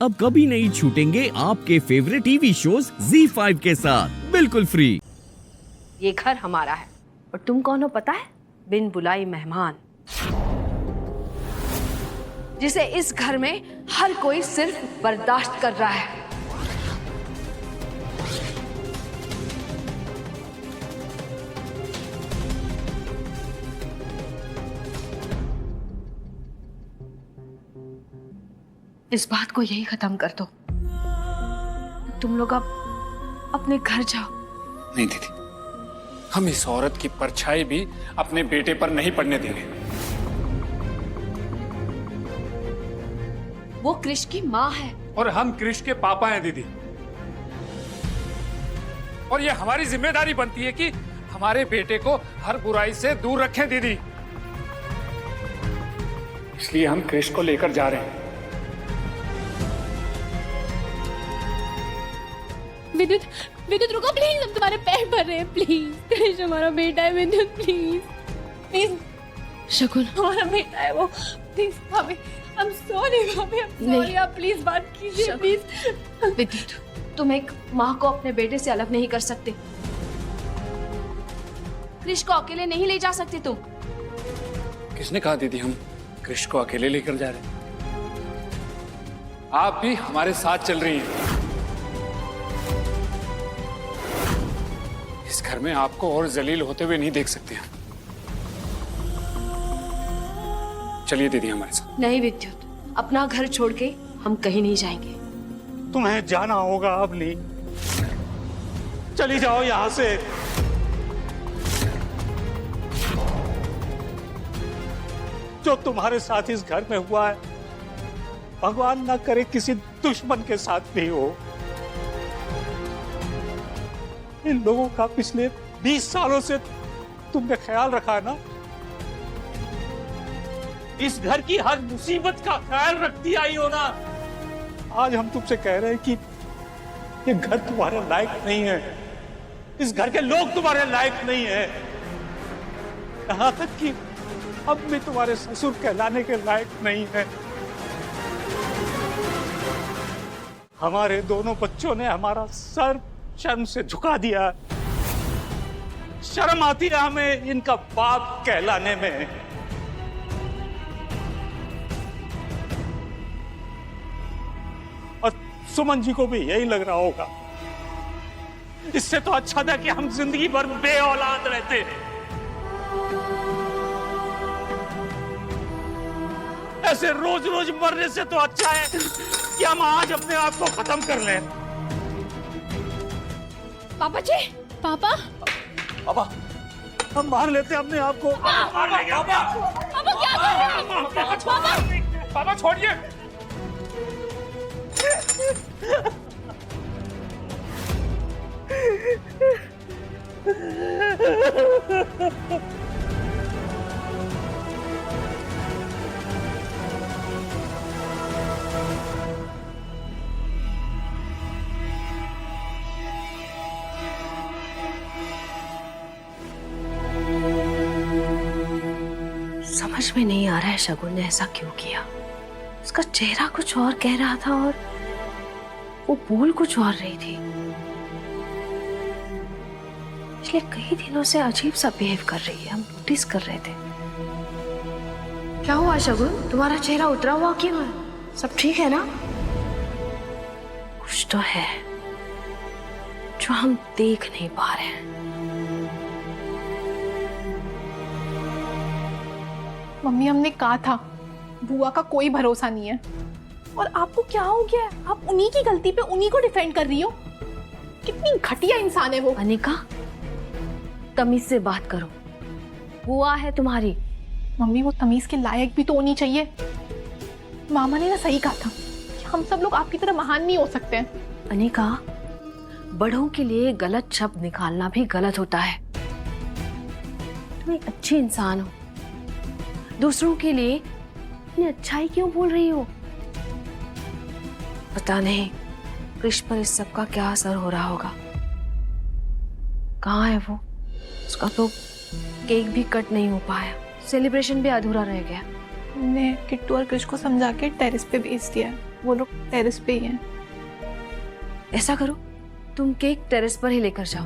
अब कभी नहीं छूटेंगे आपके फेवरेट टीवी शोज ZEE5 के साथ बिल्कुल फ्री। ये घर हमारा है और तुम कौन हो पता है? बिन बुलाई मेहमान, जिसे इस घर में हर कोई सिर्फ बर्दाश्त कर रहा है। इस बात को यही खत्म कर दो। तुम लोग अब अपने घर जाओ। नहीं दीदी, हम इस औरत की परछाई भी अपने बेटे पर नहीं पड़ने देंगे। वो कृष की माँ है और हम कृष के पापा हैं दीदी, और ये हमारी जिम्मेदारी बनती है कि हमारे बेटे को हर बुराई से दूर रखें दीदी। इसलिए हम कृष को लेकर जा रहे हैं। विद्युत, विद्युत रुको प्लीज, हम तुम्हारे पैर भर रहे हैं प्लीज। कृष हमारा बेटा है विद्युत, प्लीज प्लीज। शकुन हमारा बेटा है वो, प्लीज भाभी, आई एम सॉरी भाभी, आई एम सॉरी, आप प्लीज बात कीजिए प्लीज। विद्युत, तुम एक माँ को अपने बेटे से अलग नहीं कर सकते। कृष को अकेले नहीं ले जा सकते तुम। किसने कहा दीदी हम कृष को अकेले लेकर जा रहे हैं? आप भी हमारे साथ चल रही हैं। इस घर में आपको और जलील होते हुए नहीं देख सकते हैं। चलिए दीदी हमारे साथ। नहीं विद्युत, अपना घर छोड़ के हम कहीं नहीं जाएंगे। तुम्हें जाना होगा अब नहीं, चली जाओ यहां से। जो तुम्हारे साथ इस घर में हुआ है, भगवान ना करे किसी दुश्मन के साथ भी हो। इन लोगों का पिछले 20 सालों से तुमने ख्याल रखा है ना। इस घर की हर मुसीबत का ख्याल रखती आई हो ना। आज हम तुमसे कह रहे हैं कि ये घर तुम्हारे लायक नहीं है, इस घर के लोग तुम्हारे लायक नहीं है, यहां तक कि अब भी तुम्हारे ससुर कहलाने के लायक नहीं है। हमारे दोनों बच्चों ने हमारा सर शर्म से झुका दिया। शर्म आती है हमें इनका बाप कहलाने में। और सुमन जी को भी यही लग रहा होगा। इससे तो अच्छा था कि हम जिंदगी भर बे औलाद रहते। ऐसे रोज रोज मरने से तो अच्छा है कि हम आज अपने आप को खत्म कर लें। पापा जी, पापा पापा, हम मान लेते हैं अपने आप को। पापा क्या कर रहे हैं? पापा पापा छोड़िए। समझ में नहीं आ रहा है शगुन ने ऐसा क्यों किया। उसका चेहरा कुछ और कह रहा था और वो बोल कुछ और रही थी। पिछले कई दिनों से अजीब सा बिहेव कर रही है, हम नोटिस कर रहे थे। क्या हुआ शगुन, तुम्हारा चेहरा उतरा हुआ क्यों है? सब ठीक है ना? कुछ तो है जो हम देख नहीं पा रहे हैं। मम्मी, हमने कहा था बुआ का कोई भरोसा नहीं है। और आपको क्या हो गया है? आप उन्हीं की गलती पे उन्हीं को डिफेंड कर रही हो। कितनी घटिया इंसान है वो। अनिका, तमीज से बात करो। बुआ है तुम्हारी। मम्मी, वो तमीज के लायक भी तो होनी चाहिए। मामा ने ना सही कहा था कि हम सब लोग आपकी तरह महान नहीं हो सकते हैं। अनिका, बड़ों के लिए गलत शब्द निकालना भी गलत होता है। तुम एक अच्छी इंसान हो, दूसरों के लिए इतनी अच्छाई क्यों बोल रही हो? पता नहीं कृष पर इस सब का क्या असर हो रहा होगा। कहाँ है वो? उसका तो केक भी कट नहीं हो पाया, सेलिब्रेशन भी अधूरा रह गया। हमने किट्टू और कृष को समझा के टेरेस पे भेज दिया है। वो लोग टेरेस पे ही हैं। ऐसा करो, तुम केक टेरेस पर ही लेकर जाओ।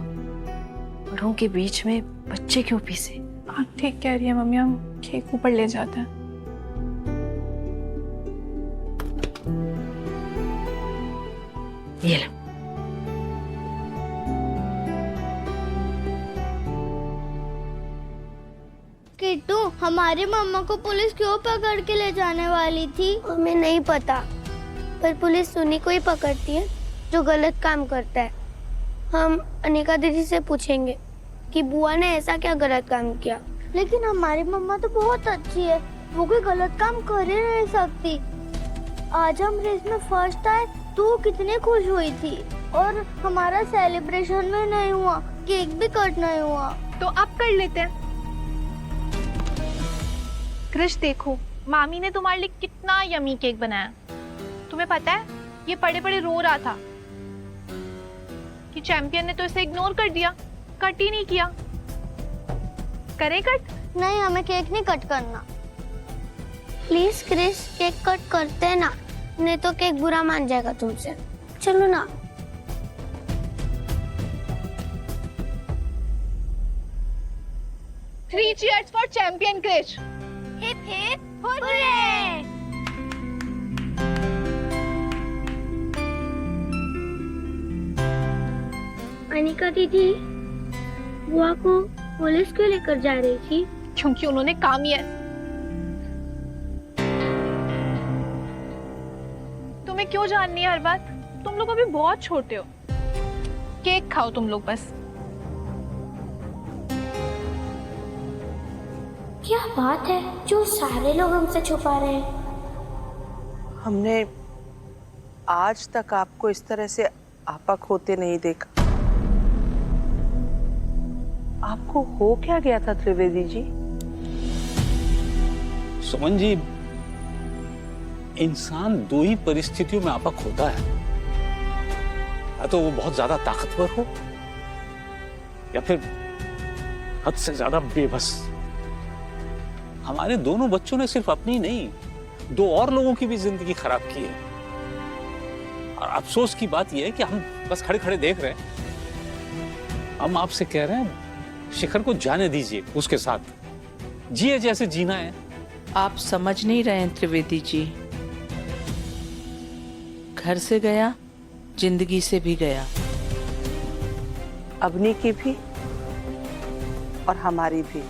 बड़ों के बीच में बच्चे क्यों पीसे? आप ठीक कह रही है मम्मी, हम केक ऊपर ले जाते हैं। ये लो। किट्टू, हमारी मम्मा को पुलिस क्यों पकड़ के ले जाने वाली थी? हमें नहीं पता, पर पुलिस उन्हीं को ही पकड़ती है जो गलत काम करता है। हम अनिका दीदी से पूछेंगे कि बुआ ने ऐसा क्या गलत काम किया। लेकिन हमारी मम्मा तो बहुत अच्छी है, वो कोई गलत काम कर ही नहीं सकती। आज हम रेस में फर्स्ट आए तो कितनी खुश हुई थी, और हमारा सेलिब्रेशन में नहीं हुआ, केक भी कट नहीं हुआ। तो अब कर लेते हैं। कृष देखो, मामी ने तुम्हारे लिए कितना यमी केक बनाया। तुम्हें पता है, ये पड़े पड़े रो रहा था कि चैंपियन ने तो इसे इग्नोर कर दिया, कट ही नहीं किया। करे कट? नहीं, हमें केक नहीं कट करना। प्लीज क्रिस, केक कट करते ना, नहीं तो केक बुरा मान जाएगा तुमसे। चलो ना। Three cheers for champion Krish. Hip hip hurray! Anika दीदी, बुआ को पुलिस क्यों लेकर जा रही थी? क्योंकि उन्होंने काम ही है। तुम्हें क्यों जाननी है हर बात? तुम लोग अभी बहुत छोटे हो। केक खाओ तुम लोग बस। क्या बात है जो सारे लोग हमसे छुपा रहे हैं? हमने आज तक आपको इस तरह से आपा खोते नहीं देखा। आपको हो क्या गया था त्रिवेदी जी? सुमन जी, इंसान दो ही परिस्थितियों में आपा खोता है, या तो वो बहुत ज्यादा ताकतवर हो, या फिर हद से ज्यादा बेबस। हमारे दोनों बच्चों ने सिर्फ अपनी नहीं, दो और लोगों की भी जिंदगी खराब की है। और अफसोस की बात यह है कि हम बस खड़े खड़े देख रहे हैं। हम आपसे कह रहे हैं, शिखर को जाने दीजिए, उसके साथ जिए जैसे जीना है। आप समझ नहीं रहे हैं त्रिवेदी जी। घर से गया, जिंदगी से भी गया। अवनी की भी और हमारी भी।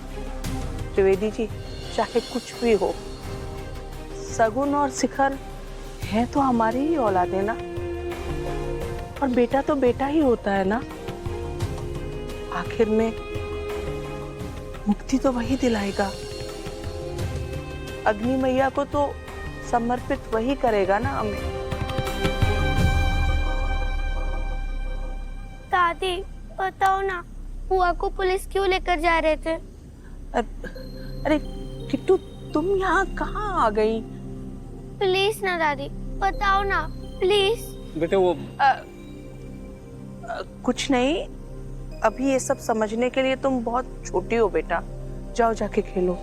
त्रिवेदी जी, चाहे कुछ भी हो, सगुन और शिखर है तो हमारी ही औलाद है ना, और बेटा तो बेटा ही होता है ना। आखिर में मुक्ति तो वही दिलाएगा। अग्नि मैया को तो समर्पित वही करेगा ना हमें। दादी, बताओ ना, बुआ को पुलिस क्यों लेकर जा रहे थे? अरे किट्टू, तुम यहाँ कहाँ आ गई? प्लीज ना दादी, बताओ ना प्लीज। बेटे वो कुछ नहीं, अभी ये सब समझने के लिए तुम बहुत छोटी हो बेटा। जाओ जाके खेलो।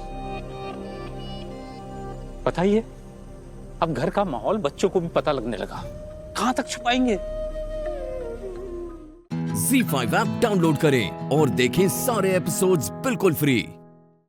बताइए, अब घर का माहौल बच्चों को भी पता लगने लगा, कहां तक छुपाएंगे? Z5 ऐप डाउनलोड करें और देखें सारे एपिसोड्स बिल्कुल फ्री।